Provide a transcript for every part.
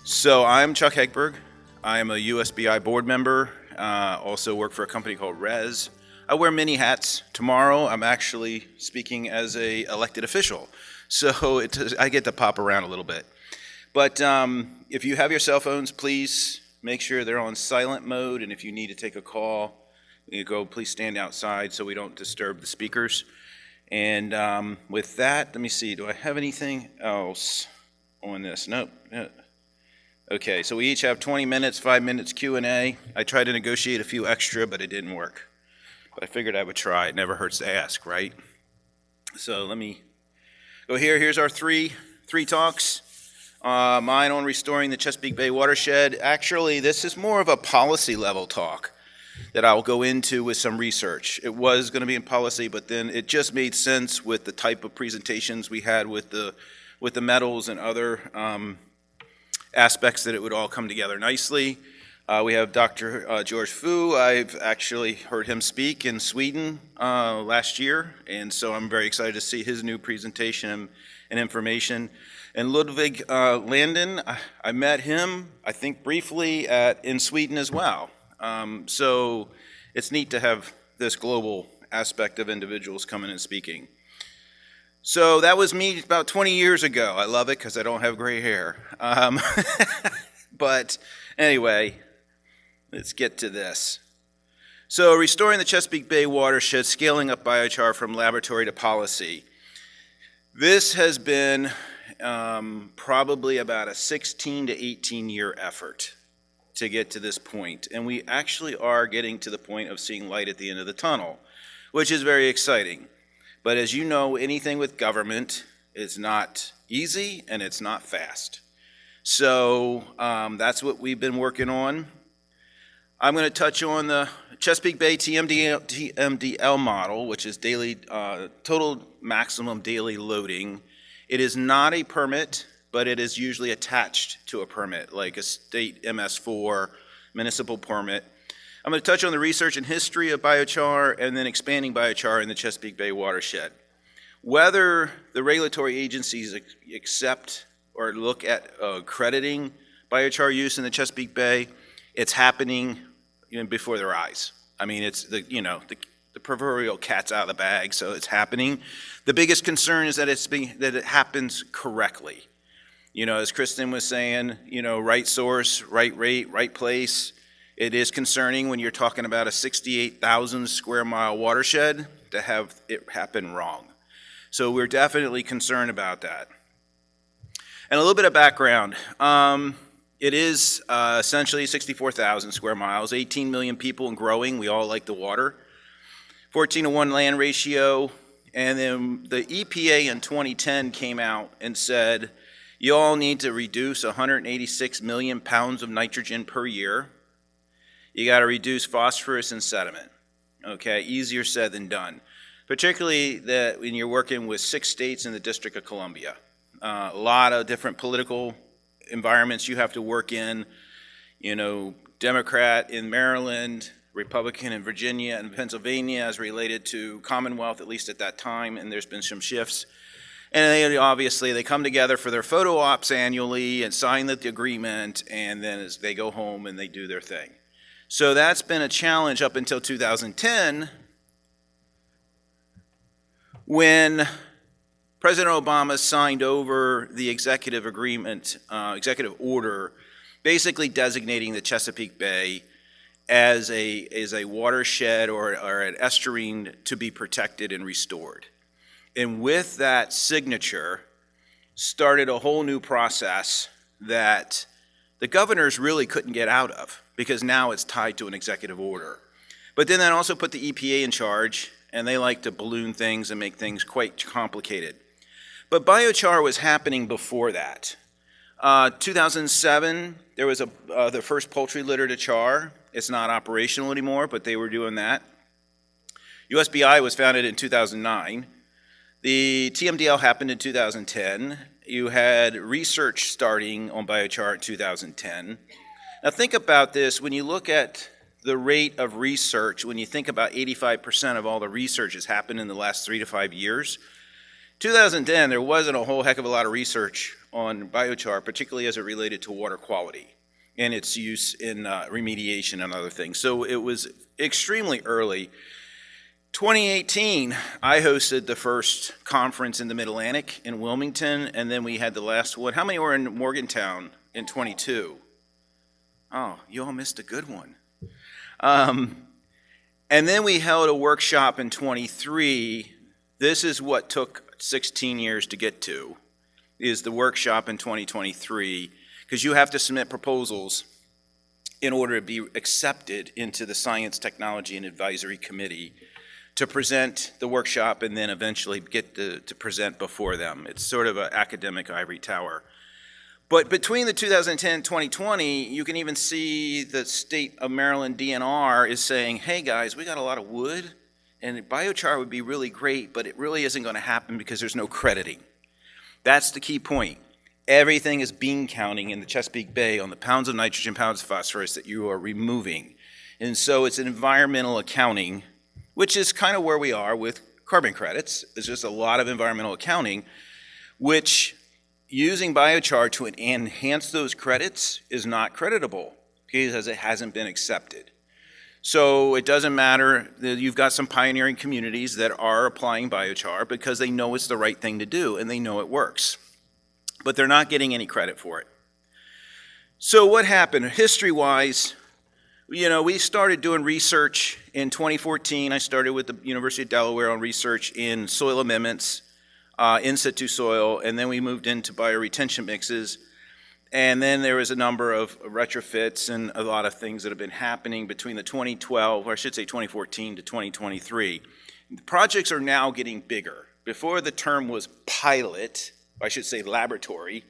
So I'm Chuck Hegberg. I am a USBI board member. Also work for a company called Res. I wear many hats. Tomorrow I'm actually speaking as a elected official, so I get to pop around a little bit. But if you have your cell phones, please make sure they're on silent mode, and if you need to take a call, please stand outside so we don't disturb the speakers. And with that, let me see, do I have anything else on this? Nope. Okay, so we each have 20 minutes, 5 minutes Q&A. I tried to negotiate a few extra, but it didn't work. But I figured I would try. It never hurts to ask, right? So let me go here. Here's our three talks. Mine on restoring the Chesapeake Bay Watershed. Actually, this is more of a policy level talk that I'll go into with some research. It was going to be in policy, but then it just made sense with the type of presentations we had with the metals and other aspects that it would all come together nicely. We have Dr. George Fu. I've actually heard him speak in Sweden last year, and so I'm very excited to see his new presentation and information. And Ludwig Landin, I met him, I think briefly in Sweden as well. So it's neat to have this global aspect of individuals coming and speaking. So that was me about 20 years ago. I love it because I don't have gray hair. But anyway, let's get to this. So restoring the Chesapeake Bay watershed, scaling up biochar from laboratory to policy. This has been probably about a 16 to 18 year effort to get to this point. And we actually are getting to the point of seeing light at the end of the tunnel, which is very exciting. But as you know, anything with government is not easy and it's not fast. So that's what we've been working on. I'm going to touch on the Chesapeake Bay TMDL model, which is daily total maximum daily loading. It is not a permit, but it is usually attached to a permit, like a state MS4 municipal permit. I'm going to touch on the research and history of biochar and then expanding biochar in the Chesapeake Bay watershed. Whether the regulatory agencies accept or look at accrediting biochar use in the Chesapeake Bay, it's happening before their eyes. I mean, it's the proverbial cat's out of the bag, so it's happening. The biggest concern is that it happens correctly. As Kristen was saying, right source, right rate, right place. It is concerning when you're talking about a 68,000 square mile watershed to have it happen wrong. So we're definitely concerned about that. And a little bit of background. It is essentially 64,000 square miles, 18 million people and growing. We all like the water. 14:1 land ratio. And then the EPA in 2010 came out and said, you all need to reduce 186 million pounds of nitrogen per year. You got to reduce phosphorus and sediment. Okay, easier said than done. Particularly that when you're working with 6 states in the District of Columbia. A lot of different political environments you have to work in. Democrat in Maryland, Republican in Virginia and Pennsylvania as related to Commonwealth, at least at that time, and there's been some shifts. And they come together for their photo ops annually and sign the agreement, and then as they go home and they do their thing. So that's been a challenge up until 2010 when President Obama signed over the executive agreement, executive order, basically designating the Chesapeake Bay as a watershed or an estuary to be protected and restored. And with that signature started a whole new process that the governors really couldn't get out of, because now it's tied to an executive order. But then that also put the EPA in charge, and they like to balloon things and make things quite complicated. But biochar was happening before that. 2007, there was the first poultry litter to char. It's not operational anymore, but they were doing that. USBI was founded in 2009. The TMDL happened in 2010. You had research starting on biochar in 2010. Now think about this, when you look at the rate of research, when you think about 85% of all the research has happened in the last 3 to 5 years, 2010, there wasn't a whole heck of a lot of research on biochar, particularly as it related to water quality and its use in remediation and other things. So it was extremely early. 2018, I hosted the first conference in the Mid-Atlantic in Wilmington, and then we had the last one. How many were in Morgantown in 22? Oh, you all missed a good one. And then we held a workshop in 23. This is what took 16 years to get to, is the workshop in 2023, because you have to submit proposals in order to be accepted into the Science, Technology, and Advisory Committee to present the workshop and then eventually get to present before them. It's sort of an academic ivory tower. But between the 2010 and 2020, you can even see the state of Maryland DNR is saying, hey guys, we got a lot of wood, and biochar would be really great, but it really isn't going to happen because there's no crediting. That's the key point. Everything is bean counting in the Chesapeake Bay on the pounds of nitrogen, pounds of phosphorus that you are removing. And so it's an environmental accounting, which is kind of where we are with carbon credits. It's just a lot of environmental accounting, which using biochar to enhance those credits is not creditable because it hasn't been accepted. So it doesn't matter that you've got some pioneering communities that are applying biochar because they know it's the right thing to do and they know it works. But they're not getting any credit for it. So what happened? History-wise, we started doing research in 2014. I started with the University of Delaware on research in soil amendments, in situ soil, and then we moved into bioretention mixes. And then there was a number of retrofits and a lot of things that have been happening between the 2012, or I should say 2014 to 2023. The projects are now getting bigger. Before the term was pilot, I should say laboratory,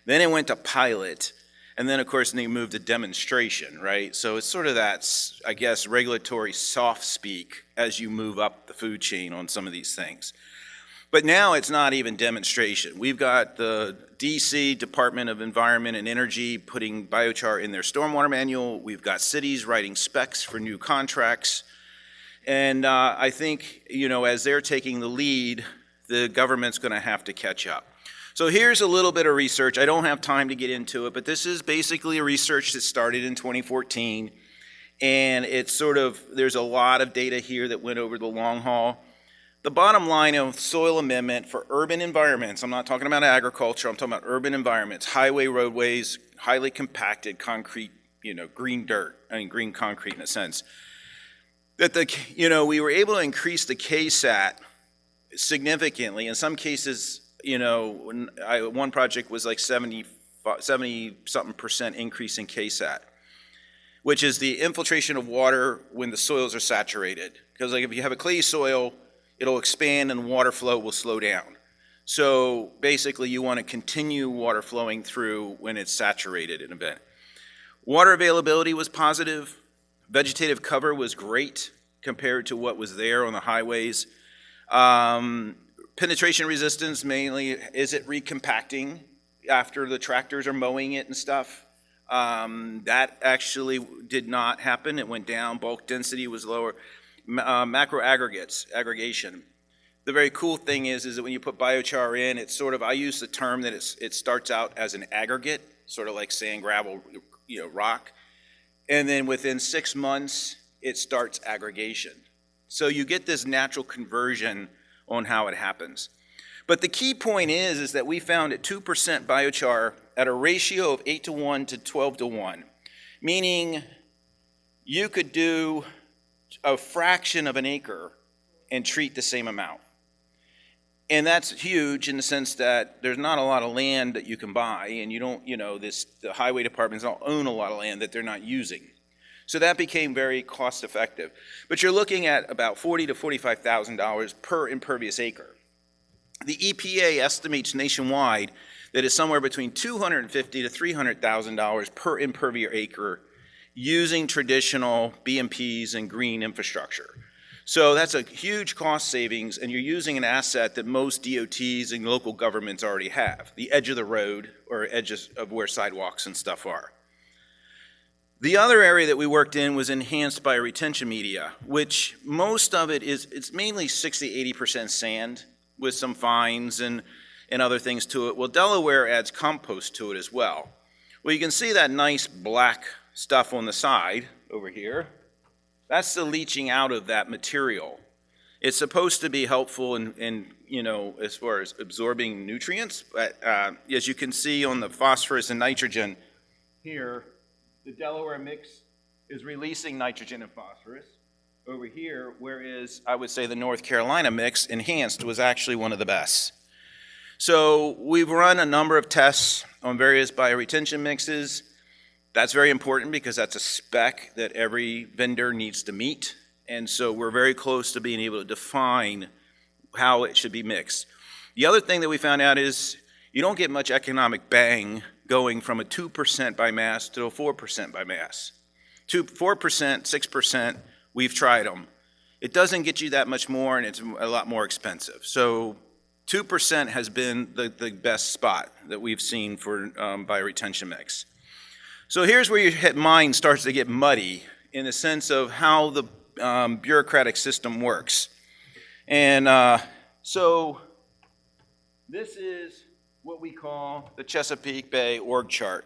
then it went to pilot, and then of course they moved to demonstration, right? So it's sort of that, I guess, regulatory soft speak as you move up the food chain on some of these things. But now it's not even demonstration. We've got the DC Department of Environment and Energy putting biochar in their stormwater manual. We've got cities writing specs for new contracts. And I think, as they're taking the lead, the government's going to have to catch up. So here's a little bit of research. I don't have time to get into it, but this is basically a research that started in 2014. And it's there's a lot of data here that went over the long haul. The bottom line of soil amendment for urban environments, I'm not talking about agriculture, I'm talking about urban environments, highway, roadways, highly compacted concrete, green dirt, green concrete in a sense, that we were able to increase the KSAT significantly. In some cases, one project was like 70-something% increase in KSAT, which is the infiltration of water when the soils are saturated. Because if you have a clay soil, it'll expand and water flow will slow down. So basically you want to continue water flowing through when it's saturated in an event. Water availability was positive. Vegetative cover was great compared to what was there on the highways. Penetration resistance, mainly, is it recompacting after the tractors are mowing it and stuff? That actually did not happen. It went down. Bulk density was lower. Macro aggregation. The very cool thing is that when you put biochar in, it's I use the term that it starts out as an aggregate, sort of like sand, gravel, rock. And then within 6 months, it starts aggregation. So you get this natural conversion on how it happens. But the key point is that we found at 2% biochar at a ratio of 8:1 to 12:1, meaning you could do a fraction of an acre and treat the same amount. And that's huge in the sense that there's not a lot of land that you can buy, and you don't, the highway departments don't own a lot of land that they're not using. So that became very cost effective. But you're looking at about $40,000 to $45,000 per impervious acre. The EPA estimates nationwide that it's somewhere between $250,000 to $300,000 per impervious acre using traditional BMPs and green infrastructure. So that's a huge cost savings, and you're using an asset that most DOTs and local governments already have, the edge of the road or edges of where sidewalks and stuff are. The other area that we worked in was enhanced bioretention media, which most of it's mainly 60-80% sand. with some fines and other things to it. Well, Delaware adds compost to it as well. Well, you can see that nice black stuff on the side over here. That's the leaching out of that material. It's supposed to be helpful in as far as absorbing nutrients, but as you can see on the phosphorus and nitrogen here, the Delaware mix is releasing nitrogen and phosphorus over here, whereas I would say the North Carolina mix, enhanced, was actually one of the best. So we've run a number of tests on various bioretention mixes. That's very important because that's a spec that every vendor needs to meet. And so we're very close to being able to define how it should be mixed. The other thing that we found out is you don't get much economic bang going from a 2% by mass to a 4% by mass. 4%, 6%, we've tried them. It doesn't get you that much more, and it's a lot more expensive. So 2% has been the best spot that we've seen for bioretention mix. So here's where your mind starts to get muddy in the sense of how the bureaucratic system works. And so this is what we call the Chesapeake Bay org chart.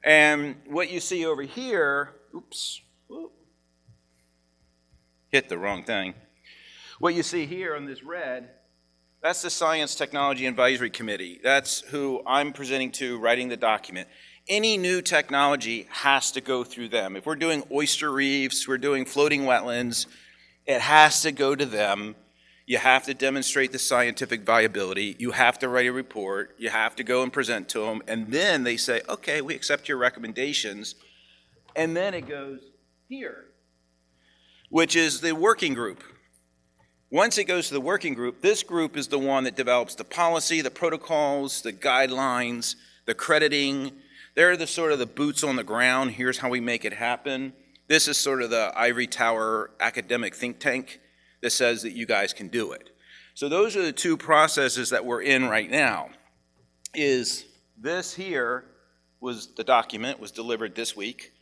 And what you see over here, hit the wrong thing. What you see here on this red, that's the Science Technology Advisory Committee. That's who I'm presenting to, writing the document. Any new technology has to go through them. If we're doing oyster reefs, we're doing floating wetlands, it has to go to them. You have to demonstrate the scientific viability. You have to write a report. You have to go and present to them. And then they say, okay, we accept your recommendations. And then it goes here, which is the working group. Once it goes to the working group, this group is the one that develops the policy, the protocols, the guidelines, the crediting. They're the sort of the boots on the ground. Here's how we make it happen. This is sort of the ivory tower academic think tank that says that you guys can do it. So those are the two processes that we're in right now. Is this here was the document, was delivered this week.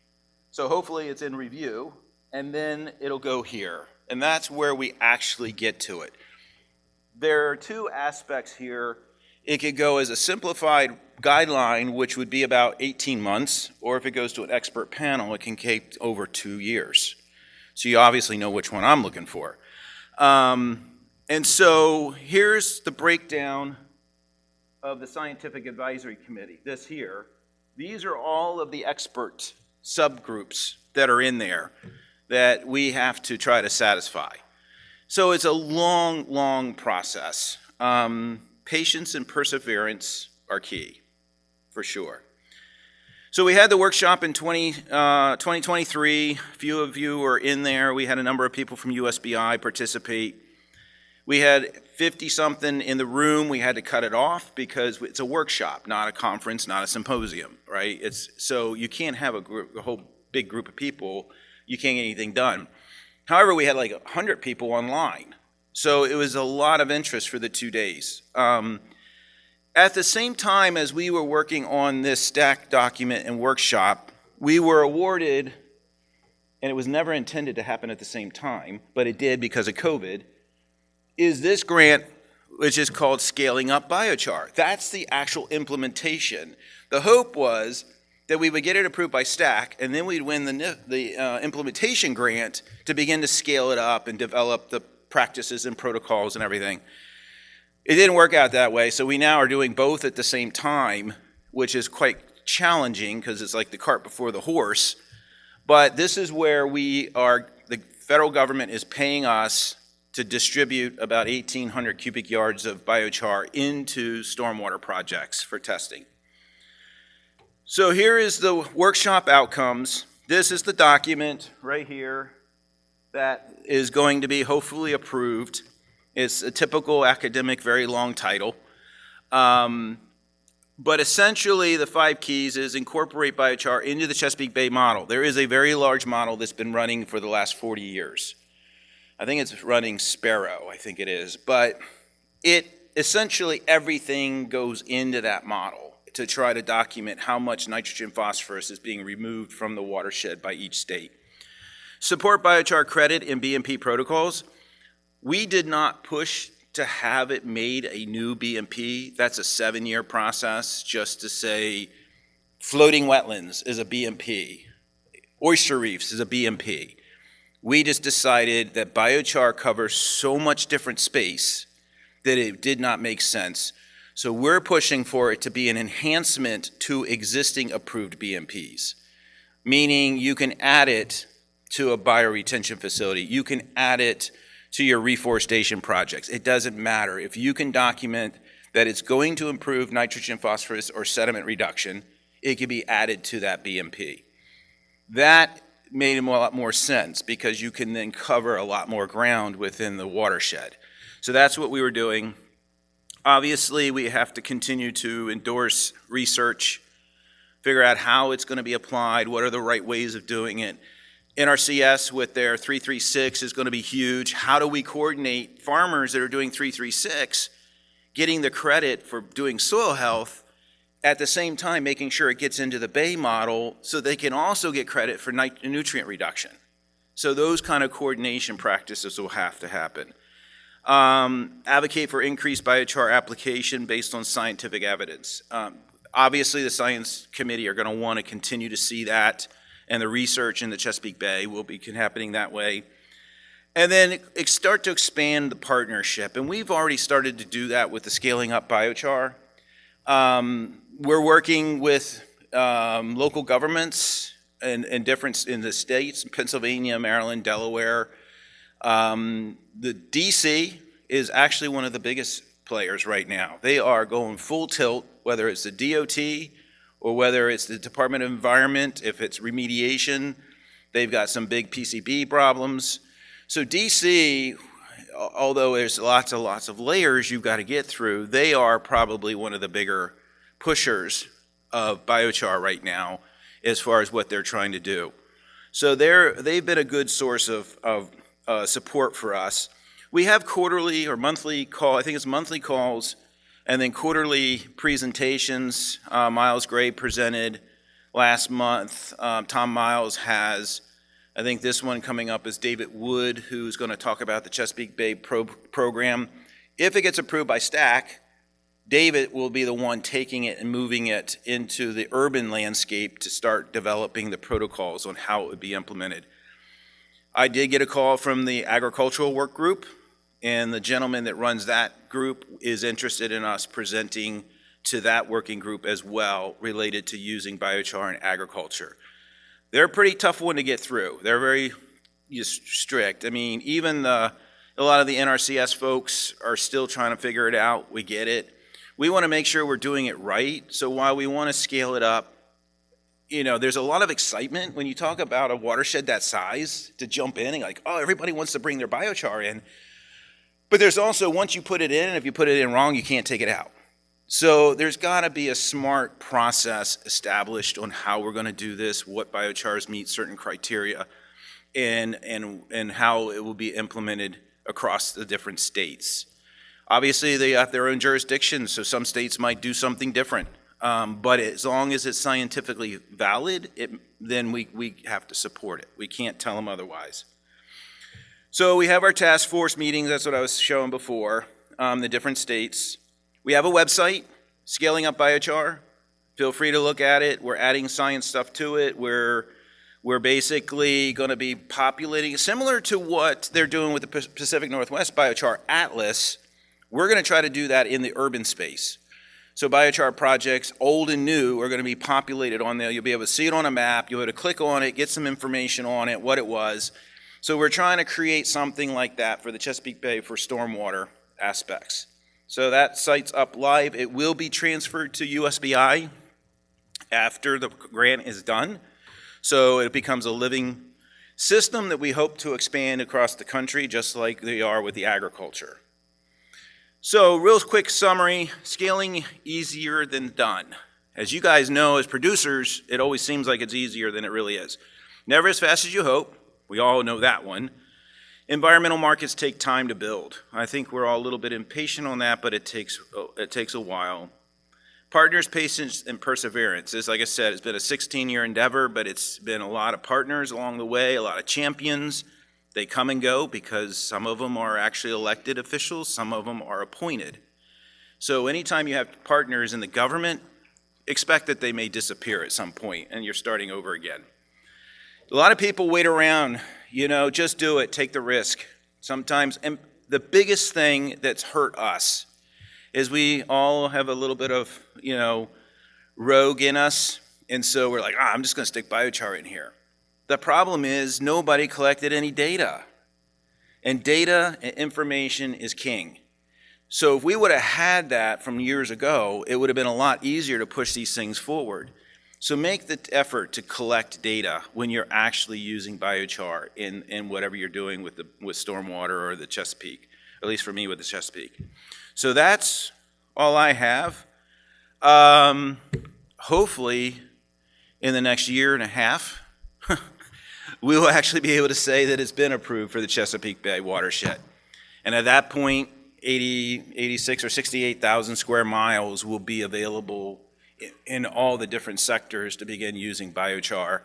So hopefully it's in review, and then it'll go here. And that's where we actually get to it. There are two aspects here. It could go as a simplified guideline, which would be about 18 months, or if it goes to an expert panel, it can take over 2 years. So you obviously know which one I'm looking for. And so here's the breakdown of the Scientific Advisory Committee, this here. These are all of the expert subgroups that are in there that we have to try to satisfy. So it's a long, long process. Patience and perseverance are key, for sure. So we had the workshop in 2023. A few of you were in there. We had a number of people from USBI participate. We had 50-something in the room. We had to cut it off because it's a workshop, not a conference, not a symposium, right? So you can't have a whole big group of people. You can't get anything done. However, we had like 100 people online. So it was a lot of interest for the 2 days. At the same time as we were working on this stack document and workshop, we were awarded, and it was never intended to happen at the same time, but it did because of COVID, is this grant, which is called Scaling Up Biochar. That's the actual implementation. The hope was that we would get it approved by STAC, and then we'd win the implementation grant to begin to scale it up and develop the practices and protocols and everything. It didn't work out that way, so we now are doing both at the same time, which is quite challenging because it's like the cart before the horse. But this is where the federal government is paying us to distribute about 1,800 cubic yards of biochar into stormwater projects for testing. So here is the workshop outcomes. This is the document right here that is going to be hopefully approved. It's a typical academic, very long title. But essentially, the 5 keys is incorporate biochar into the Chesapeake Bay model. There is a very large model that's been running for the last 40 years. I think it's running Sparrow, I think it is. But essentially everything goes into that model to try to document how much nitrogen phosphorus is being removed from the watershed by each state. Support biochar credit in BMP protocols. We did not push to have it made a new BMP. That's a 7-year process just to say floating wetlands is a BMP. Oyster reefs is a BMP. We just decided that biochar covers so much different space that it did not make sense. So we're pushing for it to be an enhancement to existing approved BMPs, meaning you can add it to a bioretention facility. You can add it to your reforestation projects. It doesn't matter. If you can document that it's going to improve nitrogen, phosphorus, or sediment reduction, it can be added to that BMP. That made a lot more sense because you can then cover a lot more ground within the watershed. So that's what we were doing. Obviously, we have to continue to endorse research, figure out how it's going to be applied, what are the right ways of doing it. NRCS with their 336 is going to be huge. How do we coordinate farmers that are doing 336 getting the credit for doing soil health at the same time making sure it gets into the Bay model so they can also get credit for nutrient reduction? So those kind of coordination practices will have to happen. Advocate for increased biochar application based on scientific evidence. Obviously, the Science Committee are going to want to continue to see that, and the research in the Chesapeake Bay will be happening that way. And then start to expand the partnership, and we've already started to do that with the Scaling Up Biochar. We're working with local governments and different in the states, Pennsylvania, Maryland, Delaware. The DC is actually one of the biggest players right now. They are going full tilt, whether it's the DOT or whether it's the Department of Environment, if it's remediation. They've got some big PCB problems. So DC, although there's lots of layers you've got to get through, they are probably one of the bigger pushers of biochar right now as far as what they're trying to do. So they've been a good source of support for us. We have quarterly or monthly I think it's monthly calls, and then quarterly presentations. Miles Gray presented last month. Tom Miles has, I think this one coming up is David Wood, who's going to talk about the Chesapeake Bay program. If it gets approved by STAC, David will be the one taking it and moving it into the urban landscape to start developing the protocols on how it would be implemented. I did get a call from the agricultural work group, and the gentleman that runs that group is interested in us presenting to that working group as well related to using biochar in agriculture. They're a pretty tough one to get through. They're very strict. I mean, even a lot of the NRCS folks are still trying to figure it out. We get it. We want to make sure we're doing it right. So while we want to scale it up, there's a lot of excitement when you talk about a watershed that size to jump in and like, oh, everybody wants to bring their biochar in. But there's also, once you put it in, if you put it in wrong, you can't take it out. So there's got to be a smart process established on how we're going to do this, what biochars meet certain criteria, and how it will be implemented across the different states. Obviously, they have their own jurisdictions, so some states might do something different. But as long as it's scientifically valid, then we have to support it. We can't tell them otherwise. So we have our task force meetings. That's what I was showing before, the different states. We have a website, Scaling Up Biochar. Feel free to look at it. We're adding science stuff to it. We're basically going to be populating, similar to what they're doing with the Pacific Northwest Biochar Atlas. We're going to try to do that in the urban space. So biochar projects, old and new, are going to be populated on there. You'll be able to see it on a map. You'll be able to click on it, get some information on it, what it was. So we're trying to create something like that for the Chesapeake Bay for stormwater aspects. So that site's up live. It will be transferred to USBI after the grant is done. So it becomes a living system that we hope to expand across the country, just like they are with the agriculture. So real quick summary, scaling easier than done. As you guys know, as producers, it always seems like it's easier than it really is. Never as fast as you hope. We all know that one. Environmental markets take time to build. I think we're all a little bit impatient on that, but it takes a while. Partners, patience, and perseverance. As like I said, it's been a 16-year endeavor, but it's been a lot of partners along the way, a lot of champions They come and go because some of them are actually elected officials, some of them are appointed. So anytime you have partners in the government, expect that they may disappear at some point and you're starting over again. A lot of people wait around, just do it, take the risk. Sometimes, and the biggest thing that's hurt us is we all have a little bit of, rogue in us, and so we're like, I'm just gonna stick biochar in here. The problem is nobody collected any data, and data and information is king. So if we would have had that from years ago, it would have been a lot easier to push these things forward. So make the effort to collect data when you're actually using biochar in whatever you're doing with stormwater or the Chesapeake, at least for me with the Chesapeake. So that's all I have. Hopefully in the next year and a half, we will actually be able to say that it's been approved for the Chesapeake Bay Watershed. And at that point, 86 or 68,000 square miles will be available in all the different sectors to begin using biochar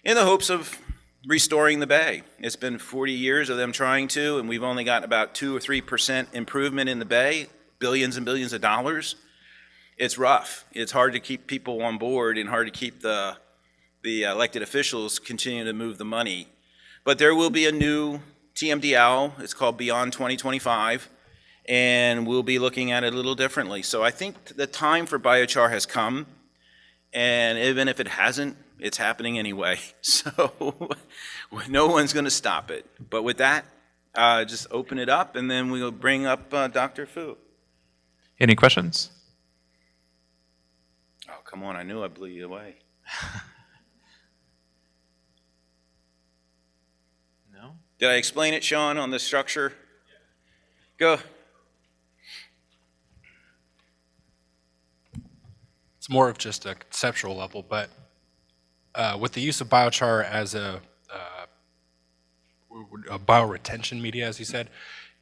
in the hopes of restoring the bay. It's been 40 years of them trying to, and we've only gotten about 2 or 3% improvement in the bay, billions and billions of dollars. It's rough. It's hard to keep people on board and hard to keep the elected officials continuing to move the money. But there will be a new TMDL. It's called Beyond 2025. And we'll be looking at it a little differently. So I think the time for biochar has come, and even if it hasn't, it's happening anyway. So no one's going to stop it. But with that, just open it up, and then we'll bring up Dr. Fu. Any questions? Oh, come on, I knew I blew you away. No? Did I explain it, Sean, on the structure? Go. It's more of just a conceptual level, but with the use of biochar as a bioretention media, as you said,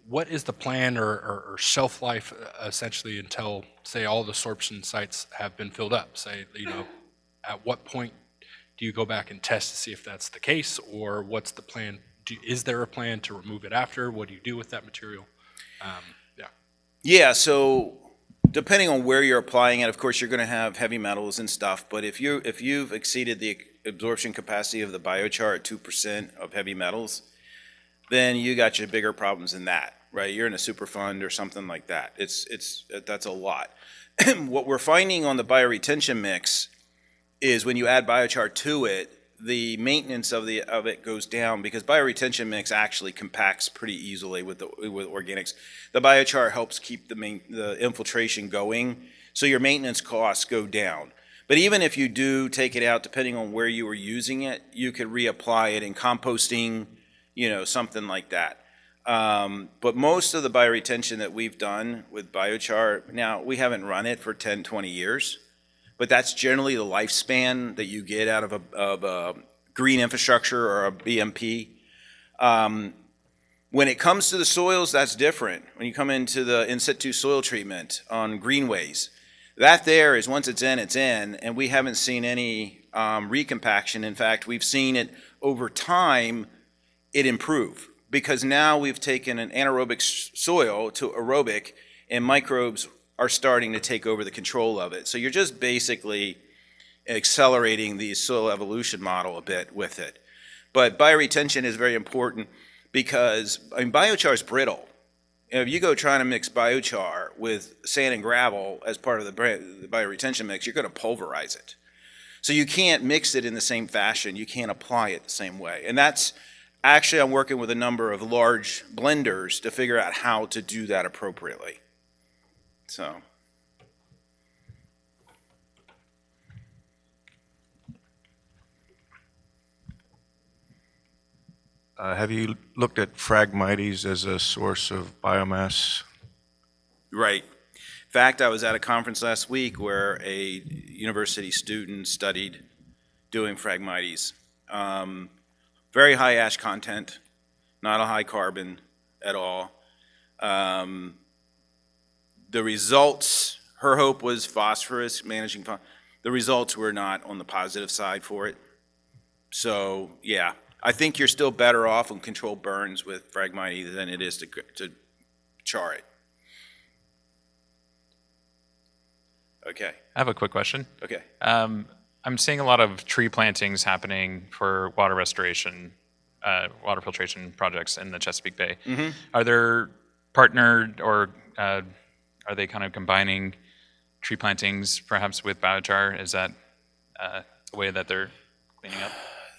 what is the plan or shelf life essentially until, say, all the sorption sites have been filled up? Say, at what point do you go back and test to see if that's the case, or what's the plan? Is there a plan to remove it after? What do you do with that material? Yeah, so depending on where you're applying it, of course, you're going to have heavy metals and stuff. But if you've exceeded the absorption capacity of the biochar at 2% of heavy metals, then you got your bigger problems than that, right? You're in a Superfund or something like that. That's a lot. What we're finding on the bioretention mix is when you add biochar to it, the maintenance of it goes down because bioretention mix actually compacts pretty easily with organics. The biochar helps keep the infiltration going, so your maintenance costs go down. But even if you do take it out, depending on where you were using it, you could reapply it in composting, something like that. But most of the bioretention that we've done with biochar, now we haven't run it for 10, 20 years. But that's generally the lifespan that you get out of a green infrastructure or a BMP. When it comes to the soils, that's different. When you come into the in situ soil treatment on greenways, that there is once it's in, and we haven't seen any recompaction. In fact, we've seen it over time, it improve because now we've taken an anaerobic soil to aerobic, and microbes are starting to take over the control of it. So you're just basically accelerating the soil evolution model a bit with it. But bioretention is very important because biochar is brittle. If you go trying to mix biochar with sand and gravel as part of the bioretention mix, you're going to pulverize it. So you can't mix it in the same fashion. You can't apply it the same way. And that's actually, I'm working with a number of large blenders to figure out how to do that appropriately. So. Have you looked at Phragmites as a source of biomass? Right. In fact, I was at a conference last week where a university student studied doing Phragmites. Very high ash content, not a high carbon at all. The results, her hope was phosphorus, the results were not on the positive side for it. So, yeah. I think you're still better off on controlled burns with Phragmites than it is to char it. Okay, I have a quick question. okay. I'm seeing a lot of tree plantings happening for water restoration, water filtration projects in the Chesapeake Bay. Are there partnered or are they kind of combining tree plantings perhaps with biochar? Is that a way that they're cleaning up?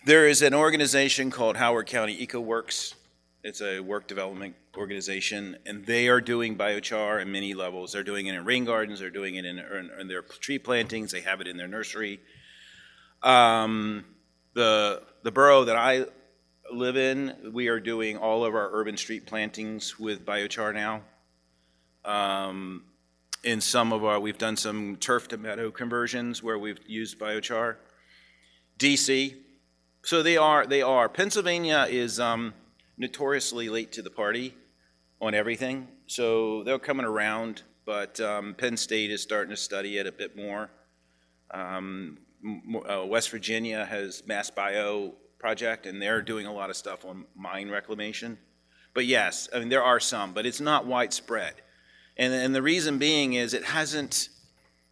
There is an organization called Howard County EcoWorks. It's a work development organization, and they are doing biochar in many levels. They're doing it in rain gardens, they're doing it in their tree plantings, they have it in their nursery. The borough that I live in, we are doing all of our urban street plantings with biochar now. In some of we've done some turf to meadow conversions where we've used biochar. DC, so they are. Pennsylvania is notoriously late to the party on everything, so they're coming around, but Penn State is starting to study it a bit more. West Virginia has Mass Bio project, and they're doing a lot of stuff on mine reclamation. But yes, I mean, there are some, but it's not widespread. And the reason being is it hasn't,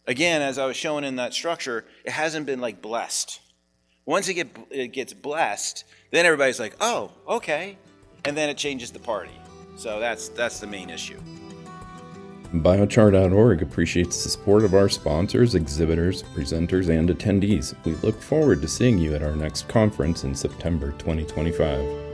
again, as I was showing in that structure, it hasn't been like blessed. Once it gets blessed, then everybody's like, oh, okay. And then it changes the party. So that's the main issue. Biochar.org appreciates the support of our sponsors, exhibitors, presenters, and attendees. We look forward to seeing you at our next conference in September 2025.